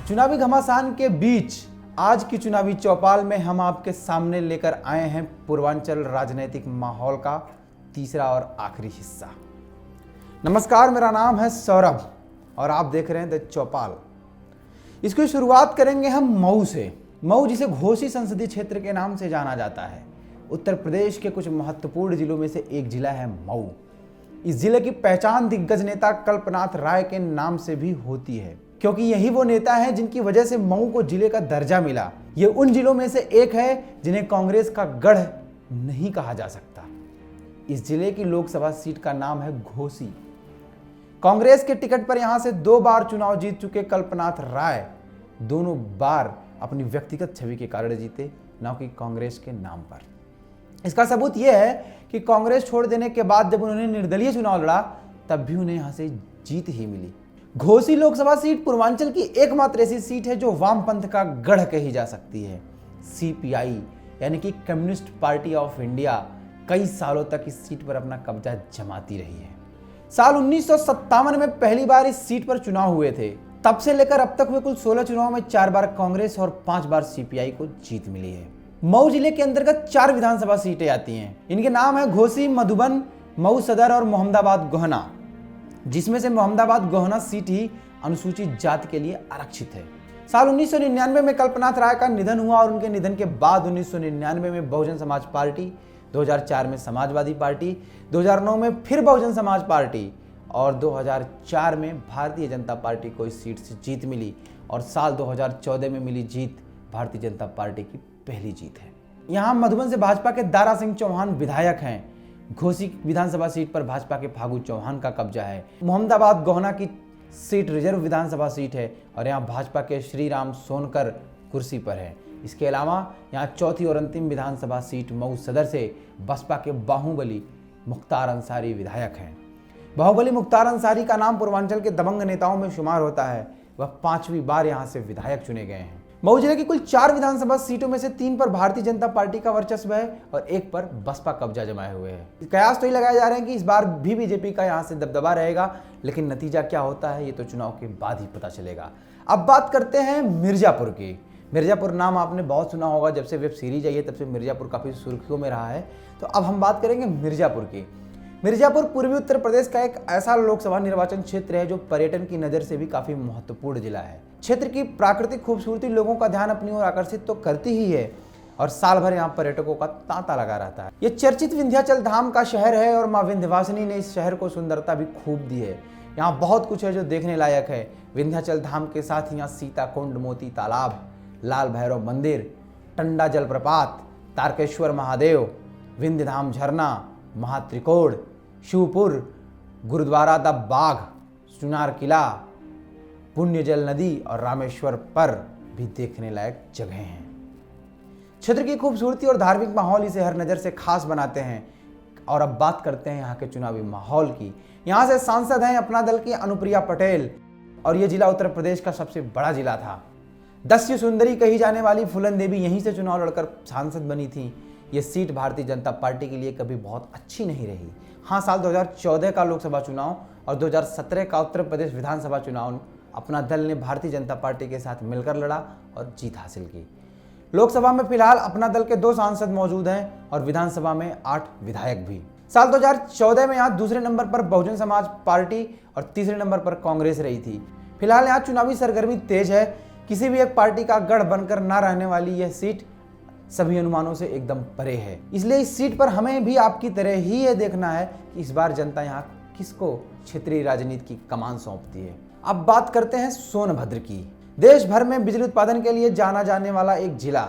चुनावी घमासान के बीच आज की चुनावी चौपाल में हम आपके सामने लेकर आए हैं पूर्वांचल राजनीतिक माहौल का तीसरा और आखिरी हिस्सा। नमस्कार, मेरा नाम है सौरभ और आप देख रहे हैं द चौपाल। इसकी शुरुआत करेंगे हम मऊ से। मऊ, जिसे घोसी संसदीय क्षेत्र के नाम से जाना जाता है, उत्तर प्रदेश के कुछ महत्वपूर्ण जिलों में से एक जिला है मऊ। इस जिले की पहचान दिग्गज नेता कल्पनाथ राय के नाम से भी होती है, क्योंकि यही वो नेता हैं जिनकी वजह से मऊ को जिले का दर्जा मिला। ये उन जिलों में से एक है जिन्हें कांग्रेस का गढ़ नहीं कहा जा सकता। इस जिले की लोकसभा सीट का नाम है घोसी। कांग्रेस के टिकट पर यहां से 2 बार चुनाव जीत चुके कल्पनाथ राय दोनों बार अपनी व्यक्तिगत छवि के कारण जीते, न कि कांग्रेस के नाम पर। इसका सबूत यह है कि कांग्रेस छोड़ देने के बाद जब उन्होंने निर्दलीय चुनाव लड़ा, तब भी उन्हें यहां से जीत ही मिली। घोसी लोकसभा सीट पूर्वांचल की एकमात्र ऐसी सीट है जो वामपंथ का गढ़ कही जा सकती है। सीपीआई यानी कि कम्युनिस्ट पार्टी ऑफ इंडिया कई सालों तक इस सीट पर अपना कब्जा जमाती रही है। साल 1957 में पहली बार इस सीट पर चुनाव हुए थे। तब से लेकर अब तक हुए कुल 16 चुनाव में 4 बार कांग्रेस और 5 बार सीपीआई को जीत मिली है। मऊ जिले के अंतर्गत 4 विधानसभा सीटें आती हैं। इनके नाम है घोसी, मधुबन, मऊ सदर और मोहम्मदाबाद गोहना, जिसमें से मोहम्मदाबाद गोहना सीट ही अनुसूचित जाति के लिए आरक्षित है। साल 1999 में कल्पनाथ राय का निधन हुआ और उनके निधन के बाद 1999 में बहुजन समाज पार्टी, 2004 में समाजवादी पार्टी, 2009 में फिर बहुजन समाज पार्टी और 2004 में भारतीय जनता पार्टी को इस सीट से जीत मिली और साल 2014 में मिली जीत भारतीय जनता पार्टी की पहली जीत है। यहाँ मधुबन से भाजपा के दारा सिंह चौहान विधायक हैं। घोसी विधानसभा सीट पर भाजपा के फागू चौहान का कब्जा है। मोहम्मदाबाद गोहना की सीट रिजर्व विधानसभा सीट है और यहाँ भाजपा के श्री राम सोनकर कुर्सी पर है। इसके अलावा यहाँ चौथी और अंतिम विधानसभा सीट मऊ सदर से बसपा के बाहुबली मुख्तार अंसारी विधायक हैं। बाहुबली मुख्तार अंसारी का नाम पूर्वांचल के दबंग नेताओं में शुमार होता है। वह 5वीं बार यहाँ से विधायक चुने गए हैं। मऊ जिले की कुल 4 विधानसभा सीटों में से 3 पर भारतीय जनता पार्टी का वर्चस्व है और 1 पर बसपा कब्जा जमाए हुए है। कयास तो ही लगाए जा रहे हैं कि इस बार भी बीजेपी का यहाँ से दबदबा रहेगा, लेकिन नतीजा क्या होता है ये तो चुनाव के बाद ही पता चलेगा। अब बात करते हैं मिर्जापुर की। मिर्जापुर नाम आपने बहुत सुना होगा, जब से वेब सीरीज आई है तब से मिर्जापुर काफ़ी सुर्खियों में रहा है। तो अब हम बात करेंगे मिर्जापुर की। मिर्जापुर पूर्वी उत्तर प्रदेश का एक ऐसा लोकसभा निर्वाचन क्षेत्र है जो पर्यटन की नज़र से भी काफ़ी महत्वपूर्ण जिला है। क्षेत्र की प्राकृतिक खूबसूरती लोगों का ध्यान अपनी ओर आकर्षित तो करती ही है और साल भर यहाँ पर्यटकों का तांता लगा रहता है। ये चर्चित विंध्याचल धाम का शहर है और माँ विंध्यवासिनी ने इस शहर को सुंदरता भी खूब दी है। यहाँ बहुत कुछ है जो देखने लायक है। विंध्याचल धाम के साथ यहाँ सीता कुंड, मोती तालाब, लाल भैरव मंदिर, टंडा जलप्रपात, तारकेश्वर महादेव, विंध्य धाम झरना, महात्रिकोण, शिवपुर, गुरुद्वारा द बाघ, चुनार किला, पुण्य जल नदी और रामेश्वर पर भी देखने लायक जगह हैं। क्षेत्र की खूबसूरती और धार्मिक माहौल इसे हर नज़र से खास बनाते हैं। और अब बात करते हैं यहाँ के चुनावी माहौल की। यहाँ से सांसद हैं अपना दल की अनुप्रिया पटेल और ये जिला उत्तर प्रदेश का सबसे बड़ा जिला था। 10 सुंदरी कही जाने वाली फूलन देवी यहीं से चुनाव लड़कर सांसद बनी थी। ये सीट भारतीय जनता पार्टी के लिए कभी बहुत अच्छी नहीं रही। हाँ, साल 2014 का लोकसभा चुनाव और 2017 का उत्तर प्रदेश विधानसभा चुनाव अपना दल ने भारतीय जनता पार्टी के साथ मिलकर लड़ा और जीत हासिल की। लोकसभा में फिलहाल अपना दल के 2 सांसद मौजूद हैं और विधानसभा में 8 विधायक भी। साल 2014 में यहाँ दूसरे नंबर पर बहुजन समाज पार्टी और तीसरे नंबर पर कांग्रेस रही थी। फिलहाल यहाँ चुनावी सरगर्मी तेज है। किसी भी एक पार्टी का गढ़ बनकर ना रहने वाली यह सीट सभी अनुमानों से एकदम परे है। इसलिए इस सीट पर हमें भी आपकी तरह ही ये देखना है कि इस बार जनता यहाँ किसको क्षेत्रीय राजनीति की कमान सौंपती है। अब बात करते हैं सोनभद्र की। देश भर में बिजली उत्पादन के लिए जाना जाने वाला एक जिला।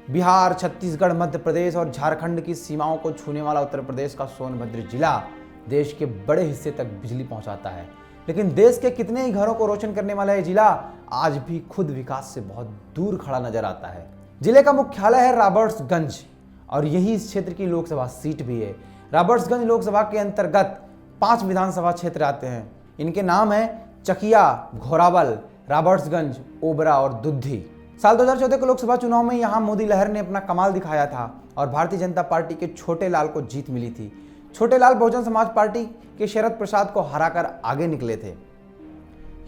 बिहार, छत्तीसगढ़, मध्य प्रदेश और झारखंड की सीमाओं को छूने वाला उत्तर प्रदेश का सोनभद्र जिला देश के बड़े हिस्से तक बिजली पहुंचाता है। लेकिन देश के कितने ही घरों को रोशन करने वाला यह जिला आज भी खुद विकास से बहुत दूर खड़ा नजर आता है। जिले का मुख्यालय है रॉबर्ट्सगंज और यही इस क्षेत्र की लोकसभा सीट भी है। रॉबर्ट्सगंज लोकसभा के अंतर्गत 5 विधानसभा क्षेत्र आते हैं। इनके नाम है चकिया, घोरावल, रॉबर्ट्सगंज, ओबरा और दुद्धी। साल 2014 के लोकसभा चुनाव में यहाँ मोदी लहर ने अपना कमाल दिखाया था और भारतीय जनता पार्टी के छोटे लाल को जीत मिली थी। छोटे लाल बहुजन समाज पार्टी के शरद प्रसाद को हराकर आगे निकले थे।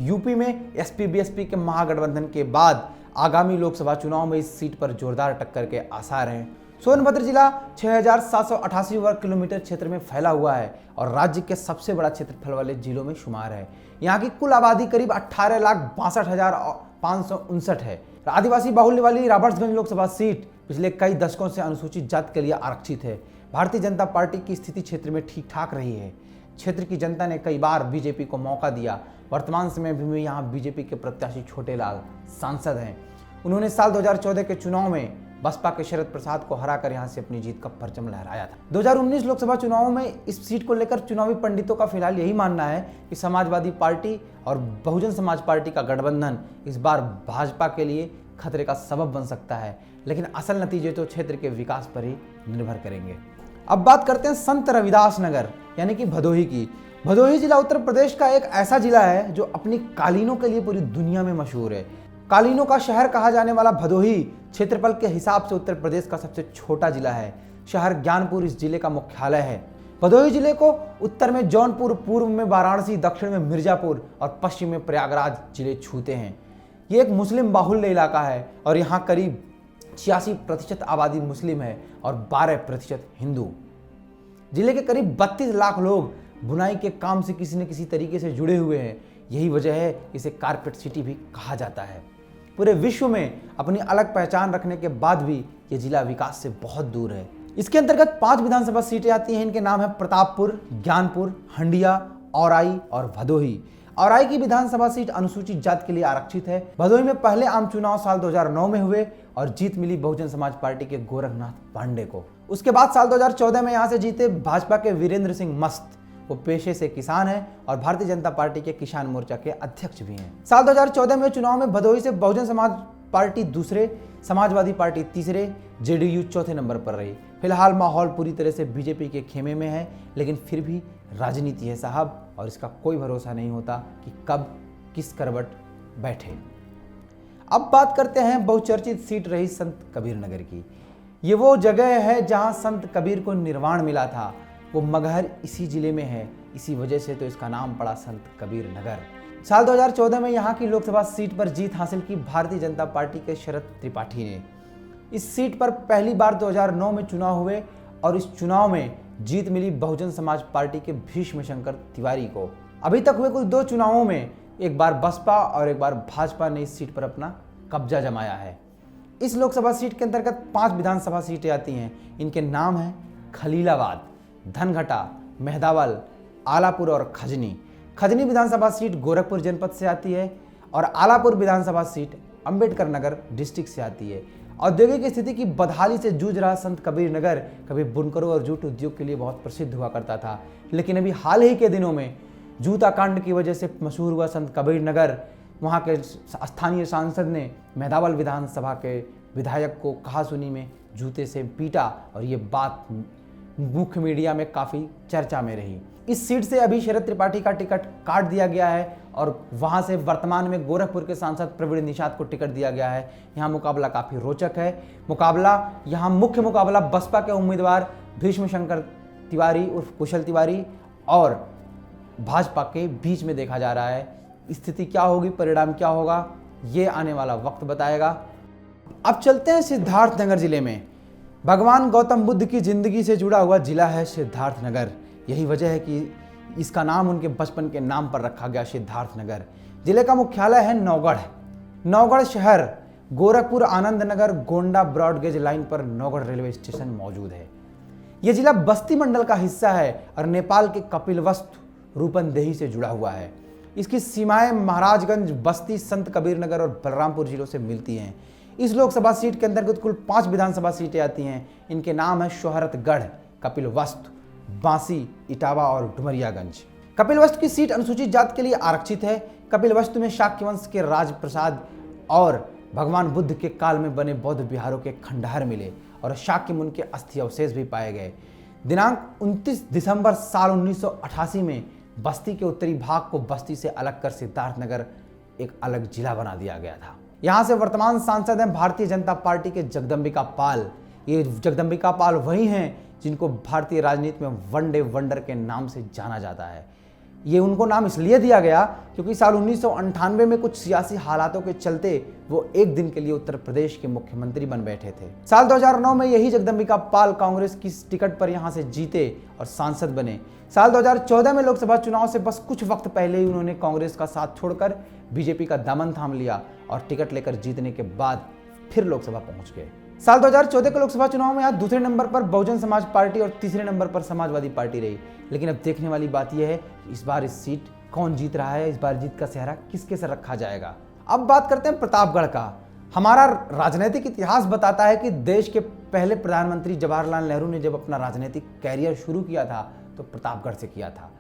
यूपी में एसपी बीएसपी के महागठबंधन के बाद आगामी लोकसभा चुनाव में इस सीट पर जोरदार टक्कर के आसार हैं। सोनभद्र जिला 6,788 वर्ग किलोमीटर क्षेत्र में फैला हुआ है और राज्य के सबसे बड़ा क्षेत्रफल वाले जिलों में शुमार है। यहाँ की कुल आबादी करीब 18,62,559 है। आदिवासी बाहुल्य वाली रॉबर्ट्सगंज लोकसभा सीट पिछले कई दशकों से अनुसूचित जाति के लिए आरक्षित है। भारतीय जनता पार्टी की स्थिति क्षेत्र में ठीक ठाक रही है। क्षेत्र की जनता ने कई बार बीजेपी को मौका दिया। वर्तमान समय में यहाँ बीजेपी के प्रत्याशी छोटे लाल सांसद हैं। उन्होंने साल 2014 के चुनाव में बसपा के शरद प्रसाद को हराकर यहां से अपनी जीत का परचम लहराया था। 2019 लोकसभा चुनाव में इस सीट को लेकर चुनावी पंडितों का फिलहाल यही मानना है कि समाजवादी पार्टी और बहुजन समाज पार्टी का गठबंधन इस बार भाजपा के लिए खतरे का सबब बन सकता है, लेकिन असल नतीजे तो क्षेत्र के विकास पर ही निर्भर करेंगे। अब बात करते हैं संत रविदास नगर यानी कि भदोही की। भदोही जिला उत्तर प्रदेश का एक ऐसा जिला है जो अपनी कालीनों के लिए पूरी दुनिया में मशहूर है। कालीनों का शहर कहा जाने वाला भदोही क्षेत्रफल के हिसाब से उत्तर प्रदेश का सबसे छोटा जिला है। शहर ज्ञानपुर इस जिले का मुख्यालय है। भदोही जिले को उत्तर में जौनपुर, पूर्व में वाराणसी, दक्षिण में मिर्जापुर और पश्चिम में प्रयागराज जिले छूते हैं। ये एक मुस्लिम बाहुल्य इलाका है और यहाँ करीब 86% आबादी मुस्लिम है और 12% हिंदू। जिले के करीब 32 लाख लोग बुनाई के काम से किसी न किसी तरीके से जुड़े हुए हैं। यही वजह है इसे कारपेट सिटी भी कहा जाता है। पूरे विश्व में अपनी अलग पहचान रखने के बाद भी ये जिला विकास से बहुत दूर है। इसके अंतर्गत 5 विधानसभा सीटें आती हैं। इनके नाम है प्रतापपुर, ज्ञानपुर, हंडिया, औराई और भदोही। औराई की विधानसभा सीट अनुसूचित जाति के लिए आरक्षित है। भदोही में पहले आम चुनाव साल 2009 में हुए और जीत मिली बहुजन समाज पार्टी के गोरखनाथ पांडे को। उसके बाद साल 2014 में यहां से जीते भाजपा के वीरेंद्र सिंह मस्त। वो पेशे से किसान हैं और भारतीय जनता पार्टी के किसान मोर्चा के अध्यक्ष भी हैं। साल 2014 में चुनाव में भदोही से बहुजन समाज पार्टी दूसरे, समाजवादी पार्टी तीसरे, जेडीयू चौथे नंबर पर रही। फिलहाल माहौल पूरी तरह से बीजेपी के खेमे में है, लेकिन फिर भी राजनीति है साहब और इसका कोई भरोसा नहीं होता कि कब किस करवट बैठे। अब बात करते हैं बहुचर्चित सीट रही संत कबीर नगर की। ये वो जगह है जहां संत कबीर को निर्वाण मिला था। वो मगहर इसी जिले में है, इसी वजह से तो इसका नाम पड़ा संत कबीर नगर। साल 2014 में यहाँ की लोकसभा सीट पर जीत हासिल की भारतीय जनता पार्टी के शरद त्रिपाठी ने। इस सीट पर पहली बार 2009 में चुनाव हुए और इस चुनाव में जीत मिली बहुजन समाज पार्टी के भीष्म शंकर तिवारी को। अभी तक हुए कुल 2 चुनावों में एक बार बसपा और एक बार भाजपा ने इस सीट पर अपना कब्जा जमाया है। इस लोकसभा सीट के अंतर्गत 5 विधानसभा सीटें आती हैं। इनके नाम हैं खलीलाबाद, धनघटा, मेहदावल, आलापुर और खजनी। खजनी विधानसभा सीट गोरखपुर जनपद से आती है और आलापुर विधानसभा सीट अंबेडकर नगर डिस्ट्रिक्ट से आती है। औद्योगिक स्थिति की बदहाली से जूझ रहा संत कबीर नगर कभी बुनकरों और जूट उद्योग के लिए बहुत प्रसिद्ध हुआ करता था, लेकिन अभी हाल ही के दिनों में जूता कांड की वजह से मशहूर हुआ संत कबीर नगर, वहाँ के स्थानीय सांसद ने मेहदावल विधानसभा के विधायक को कहासुनी में जूते से पीटा और ये बात मुख्य मीडिया में काफ़ी चर्चा में रही। इस सीट से अभी शरद त्रिपाठी का टिकट काट दिया गया है और वहां से वर्तमान में गोरखपुर के सांसद प्रवीण निषाद को टिकट दिया गया है। यहाँ मुकाबला काफ़ी रोचक है। यहाँ मुख्य मुकाबला बसपा के उम्मीदवार भीष्म शंकर तिवारी उर्फ कुशल तिवारी और भाजपा के बीच में देखा जा रहा है। स्थिति क्या होगी, परिणाम क्या होगा, ये आने वाला वक्त बताएगा। अब चलते हैं सिद्धार्थनगर जिले में। भगवान गौतम बुद्ध की जिंदगी से जुड़ा हुआ जिला है सिद्धार्थनगर। यही वजह है कि इसका नाम उनके बचपन के नाम पर रखा गया सिद्धार्थनगर। जिले का मुख्यालय है नौगढ़। नौगढ़ शहर गोरखपुर, आनंद नगर, गोंडा ब्रॉडगेज लाइन पर नौगढ़ रेलवे स्टेशन मौजूद है। यह जिला बस्ती मंडल का हिस्सा है और नेपाल के कपिलवस्तु रूपंदेही से जुड़ा हुआ है। इसकी सीमाएं महाराजगंज, बस्ती, संत कबीर नगर और बलरामपुर जिलों से मिलती हैं। इस लोकसभा सीट के अंतर्गत कुल 5 विधानसभा सीटें आती हैं। इनके नाम है शोहरतगढ़, कपिलवस्तु, बांसी, इटावा और डुमरियागंज। कपिलवस्तु की सीट अनुसूचित जाति के लिए आरक्षित है। कपिलवस्तु में शाक्य वंश के राजप्रसाद और भगवान बुद्ध के काल में बने बौद्ध विहारों के खंडहर मिले और शाक्य मुनि के अस्थि अवशेष भी पाए गए। दिनांक 29 दिसंबर साल 1988 में बस्ती के उत्तरी भाग को बस्ती से अलग कर सिद्धार्थनगर एक अलग जिला बना दिया गया था। यहाँ से वर्तमान सांसद हैं भारतीय जनता पार्टी के जगदम्बिका पाल। ये जगदम्बिका पाल वही हैं जिनको भारतीय राजनीति में वन डे वंडर के नाम से जाना जाता है। ये उनको नाम इसलिए दिया गया क्योंकि साल 1998 में कुछ सियासी हालातों के चलते वो एक दिन के लिए उत्तर प्रदेश के मुख्यमंत्री बन बैठे थे। साल 2009 में यही जगदम्बिका पाल कांग्रेस की टिकट पर यहां से जीते और सांसद बने। साल 2014 में लोकसभा चुनाव से बस कुछ वक्त पहले ही उन्होंने कांग्रेस का साथ छोड़कर बीजेपी का दामन थाम लिया और टिकट लेकर जीतने के बाद फिर लोकसभा पहुंच गए। साल 2014 के लोकसभा चुनाव में यहाँ दूसरे नंबर पर बहुजन समाज पार्टी और तीसरे नंबर पर समाजवादी पार्टी रही। लेकिन अब देखने वाली बात यह है कि इस बार इस सीट कौन जीत रहा है, इस बार जीत का सेहरा किसके सर रखा जाएगा। अब बात करते हैं प्रतापगढ़ का। हमारा राजनीतिक इतिहास बताता है कि देश के पहले प्रधानमंत्री जवाहरलाल नेहरू ने जब अपना राजनीतिक कैरियर शुरू किया था तो प्रतापगढ़ से किया था।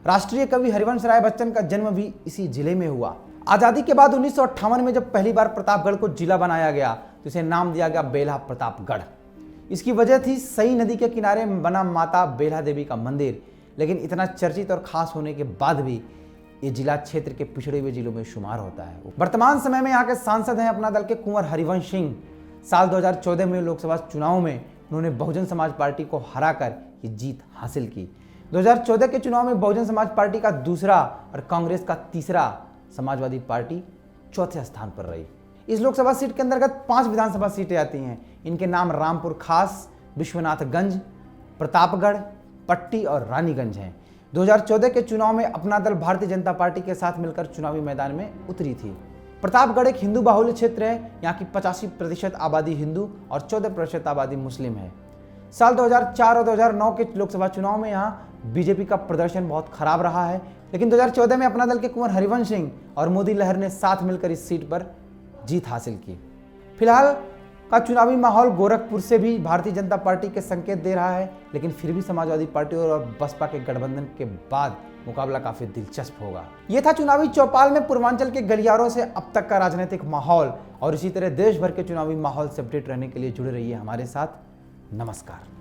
राष्ट्रीय कवि हरिवंश राय बच्चन का जन्म भी इसी जिले में हुआ। आजादी के बाद 1958 में जब पहली बार प्रतापगढ़ को जिला बनाया गया तो इसे नाम दिया गया बेल्हा प्रतापगढ़। इसकी वजह थी सई नदी के किनारे बना माता बेल्हा देवी का मंदिर। लेकिन इतना चर्चित और खास होने के बाद भी ये जिला क्षेत्र के पिछड़े हुए जिलों में शुमार होता है। वर्तमान समय में यहाँ के सांसद हैं अपना दल के कुंवर हरिवंश सिंह। साल 2014 में लोकसभा चुनाव में उन्होंने बहुजन समाज पार्टी को हराकर ये जीत हासिल की। 2014 के चुनाव में बहुजन समाज पार्टी का दूसरा और कांग्रेस का तीसरा, समाजवादी पार्टी चौथे स्थान पर रही। इस लोकसभा सीट के अंतर्गत 5 विधानसभा सीटें आती हैं। इनके नाम रामपुर खास, विश्वनाथगंज, प्रतापगढ़, पट्टी और रानीगंज हैं। 2014 के चुनाव में अपना दल भारतीय जनता पार्टी के साथ मिलकर चुनावी मैदान में उतरी थी। प्रतापगढ़ एक हिंदू बाहुल्य क्षेत्र है। यहाँ की 85% आबादी हिंदू और 14% आबादी मुस्लिम है। साल 2004 और 2009 के लोकसभा चुनाव में यहाँ बीजेपी का प्रदर्शन बहुत खराब रहा है। लेकिन 2014 में अपना दल के कुंवर हरिवंश सिंह और मोदी लहर ने साथ मिलकर इस सीट पर जीत हासिल की। फिलहाल का चुनावी माहौल गोरखपुर से भी भारतीय जनता पार्टी के संकेत दे रहा है। लेकिन फिर भी समाजवादी पार्टी और बसपा के गठबंधन के बाद मुकाबला काफी दिलचस्प होगा। यह था चुनावी चौपाल में पूर्वांचल के गलियारों से अब तक का राजनीतिक माहौल। और इसी तरह देश भर के चुनावी माहौल से अपडेट रहने के लिए जुड़े रहिए हमारे साथ। नमस्कार।